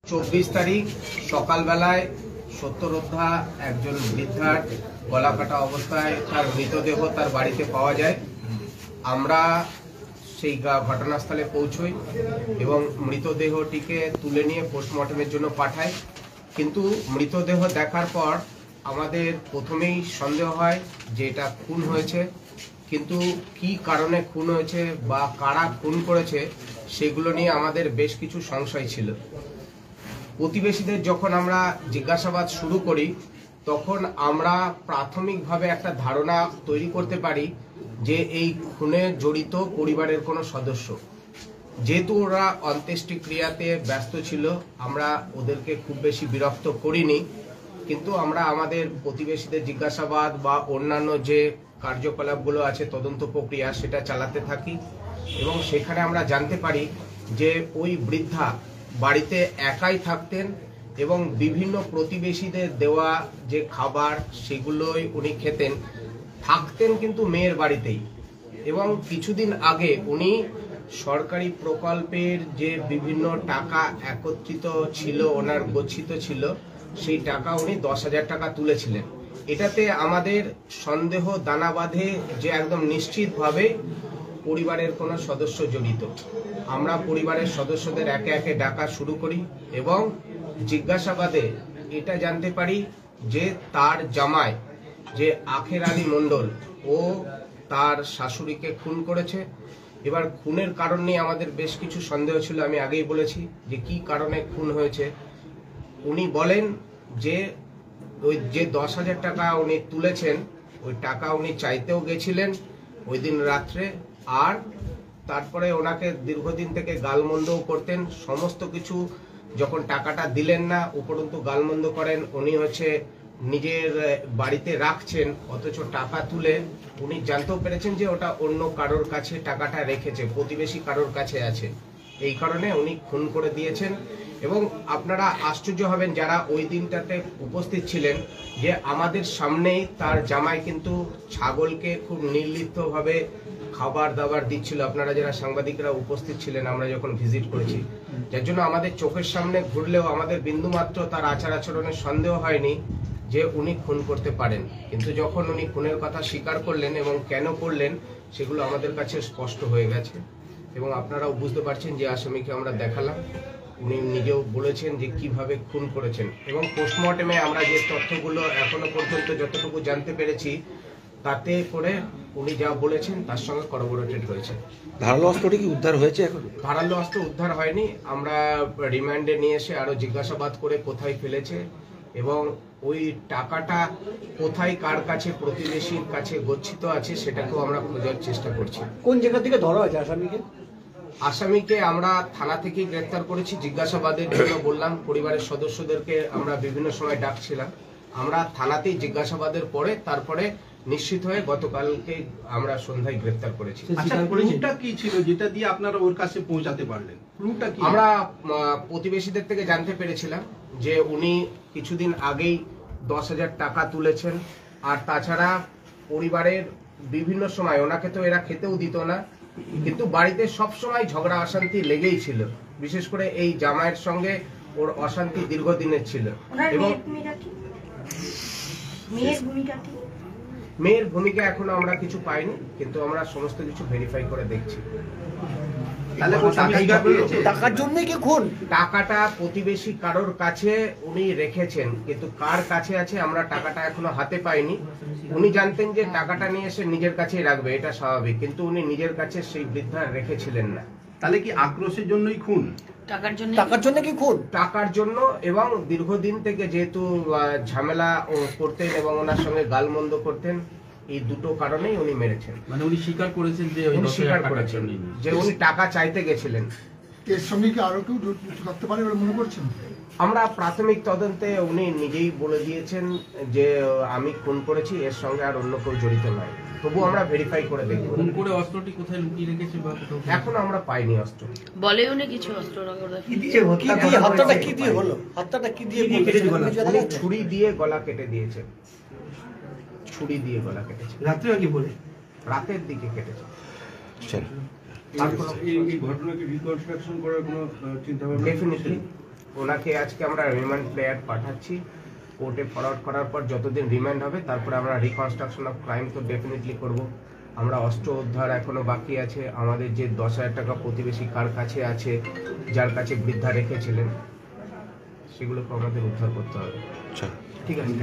24 তারিখ সকালবেলায় সত্যরোদ্ধা একজন বৃদ্ধার গলা কাটা অবস্থায় তার মৃতদেহ তার বাড়িতে পাওয়া যায়। আমরা সেই ঘটনাস্থলে পৌঁছই এবং মৃতদেহটিকে তুলে নিয়ে পোস্টমর্টমের জন্য পাঠাই। কিন্তু মৃতদেহ দেখার পর আমাদের প্রথমেই সন্দেহ হয় যে এটা খুন হয়েছে, কিন্তু কি কারণে খুন হয়েছে বা কারা খুন করেছে সেগুলো নিয়ে আমাদের বেশ কিছু সংশয় ছিল। প্রতিবেশীদের যখন আমরা জিজ্ঞাসাবাদ শুরু করি তখন আমরা প্রাথমিকভাবে একটা ধারণা তৈরি করতে পারি যে এই খুনে জড়িত পরিবারের কোনো সদস্য। যেহেতু ওরা অন্ত্যেষ্টিক্রিয়াতে ব্যস্ত ছিল, আমরা ওদেরকে খুব বেশি বিরক্ত করিনি, কিন্তু আমরা আমাদের প্রতিবেশীদের জিজ্ঞাসাবাদ বা অন্যান্য যে কার্যকলাপগুলো আছে তদন্ত প্রক্রিয়া সেটা চালাতে থাকি এবং সেখানে আমরা জানতে পারি যে ওই বৃদ্ধা বাড়িতে একাই থাকতেন এবং বিভিন্ন প্রতিবেশীদের দেওয়া যে খাবার সেগুলোই উনি খেতেন, থাকতেন কিন্তু মেয়ের বাড়িতেই। এবং কিছুদিন আগে উনি সরকারি প্রকল্পের যে বিভিন্ন টাকা একত্রিত ছিল, ওনার গচ্ছিত ছিল, সেই টাকা উনি 10,000 টাকা তুলেছিলেন। এটাতে আমাদের সন্দেহ দানা বাঁধে যে একদম নিশ্চিতভাবে পরিবারের কোনো সদস্য জড়িত। আমরা পরিবারের সদস্যদের একে একে ডাকা শুরু করি এবং জিজ্ঞাসাবাদে এটা জানতে পারি যে তার জামাই যে আখের আলী মণ্ডল ও তার শাশুড়িকে খুন করেছে। এবার খুনের কারণ নিয়ে আমাদের বেশ কিছু সন্দেহ ছিল, আমি আগেই বলেছি যে কি কারণে খুন হয়েছে। উনি বলেন যে ওই যে 10,000 টাকা উনি তুলেছেন ওই টাকা উনি চাইতেও গেছিলেন ওই দিন রাত্রে, আর তারপরে ওনাকে দীর্ঘদিন থেকে গালমন্দও করতেন। সমস্ত কিছু যখন টাকাটা দিলেন না উপরন্তু গালমন্দ করেন। উনি নিজের বাড়িতে রাখছেন অথচ টাকা তুলে উনি জানতেও পেরেছেন যে ওটা অন্য কারোর কাছে টাকাটা রেখেছে, প্রতিবেশী কারোর কাছে আছে, এই কারণে উনি খুন করে দিয়েছেন। এবং আপনারা আশ্চর্য হবেন যারা ওই দিনটাতে উপস্থিত ছিলেন যে আমাদের সামনেই তার জামাই কিন্তু ছাগলকে খুব নির্লিপ্তভাবে খাবার দাবার দিচ্ছিল। আপনারা যারা সাংবাদিকরা উপস্থিত ছিলেন আমরা যখন ভিজিট করেছি, যার জন্য আমাদের চোখের সামনে ঘুরলেও আমাদের বিন্দুমাত্র তার আচার আচরণের সন্দেহ হয়নি যে উনি খুন করতে পারেন। কিন্তু যখন উনি খুনের কথা স্বীকার করলেন এবং কেন করলেন সেগুলো আমাদের কাছে স্পষ্ট হয়ে গেছে এবং আপনারাও বুঝতে পারছেন যে আসামিকে আমরা দেখালাম, উনি নিজেও বলেছেন যে কিভাবে খুন করেছেন। এবং পোস্টমর্টেমে আমরা যে তথ্যগুলো এখনো পর্যন্ত যতটুকু জানতে পেরেছি তাতে করে উনি যা বলেছেন তার সঙ্গে করবোরেটেড হয়েছে। ধারালো অস্ত্রটি কি উদ্ধার হয়েছে? এখন ধারালো অস্ত্র উদ্ধার হয়নি, আমরা রিমান্ডে নিয়ে এসে আরো জিজ্ঞাসাবাদ করে কোথায় ফেলেছে এবং ওই টাকাটা কোথায় কার কাছে প্রতিবেশীর কাছে গচ্ছিত আছে সেটাকেও আমরা খোঁজার চেষ্টা করছি। কোন জায়গা থেকে ধরা হয়েছে আসামিকে? আসামিকে আমরা থানা থেকে গ্রেফতার করেছি। জিজ্ঞাসাবাদের জন্য বললাম পরিবারের সদস্যদেরকে আমরা বিভিন্ন সময় ডাকছিলাম। আমরা থানাতেই জিজ্ঞাসাবাদের পরে তারপরে নিশ্চিত হয়ে গতকালকে আমরা সন্ধ্যায় গ্রেফতার করেছি। ক্লুটা কি ছিল যেটা দিয়ে আপনারা ওর কাছে পৌঁছাতে পারলেন? ক্লুটা কি? আমরা প্রতিবেশীদের থেকে জানতে পেরেছিলাম যে উনি কিছুদিন আগেই 10,000 টাকা তুলেছেন, আর তাছাড়া পরিবারের বিভিন্ন সময় ওনাকে তো এরা খেতেও দিত না, কিন্তু বাড়িতে সব সময় ঝগড়া অশান্তি লেগেই ছিল। বিশেষ করে এই জামাইয়ের সঙ্গে ওর অশান্তি দীর্ঘদিনের ছিল। এবং মেয়ের ভূমিকা এখনো আমরা কিছু পাইনি, কিন্তু আমরা সমস্ত কিছু ভেরিফাই করে দেখছি। টাকার জন্য কি খুন? টাকাটা প্রতিবেশী কারোর কাছে উনি রেখেছেন, কিন্তু কার কাছে আছে আমরা টাকাটা এখনো হাতে পাইনি। উনি জানতেন যে টাকাটা নিয়ে এসে নিজের কাছেই রাখবে, এটা স্বাভাবিক, কিন্তু উনি নিজের কাছে সেই বৃদ্ধা রেখেছিলেন না। তাহলে কি আক্রোশের জন্যই খুন? টাকার জন্য কি খুন? টাকার জন্য, এবং দীর্ঘদিন থেকে যেহেতু ঝামেলা করতেন এবং ওনার সঙ্গে গালমন্দ করতেন, এই দুটো কারণেই উনি মেরেছেন। মানে উনি স্বীকার করেছেন যে উনি টাকা চাইতে গেছিলেন। এর সঙ্গে কি আরো কেউ থাকতে পারে বলে মনে করছেন? আমরা প্রাথমিক তদন্তে উনি নিজেই বলে দিয়েছেন যে আমি খুন করেছি, এর সঙ্গে আর অন্য কেউ জড়িত নয়। তবু আমরা ভেরিফাই করে দেখব। খুন করে অস্ত্রটি কোথায় লুকিয়ে রেখেছে বা এখনো আমরা পাইনি অস্ত্র। বলে উনি কিছু অস্ত্র হত্যাটা কি দিয়ে হলো? হত্যাটা কি দিয়ে উনি ছুরি দিয়ে গলা কেটে দিয়েছে, ছুরি দিয়ে গলা কেটেছে। রাত্রে কি বলে? রাতের দিকে কেটেছে। এই ঘটনাকে রিকনস্ট্রাকশন করার কোনো চিন্তা ভাবনা? ডেফিনেটলি ওনাকে আজকে আমরা রিমান্ড প্লেয়ার পাঠাচ্ছি, কোর্টে ফরওয়ার্ড করার পর যতদিন রিমান্ড হবে তারপরে আমরা রিকনস্ট্রাকশন অফ ক্রাইম তো ডেফিনেটলি করব। আমরা অস্ত্র উদ্ধার এখনো বাকি আছে, আমাদের যে 10,000 টাকা প্রতিবেশী কার কাছে আছে, যার কাছে বৃদ্ধা রেখেছিলেন, সেগুলোকে আমাদের উদ্ধার করতে হবে। আচ্ছা। ঠিক আছে।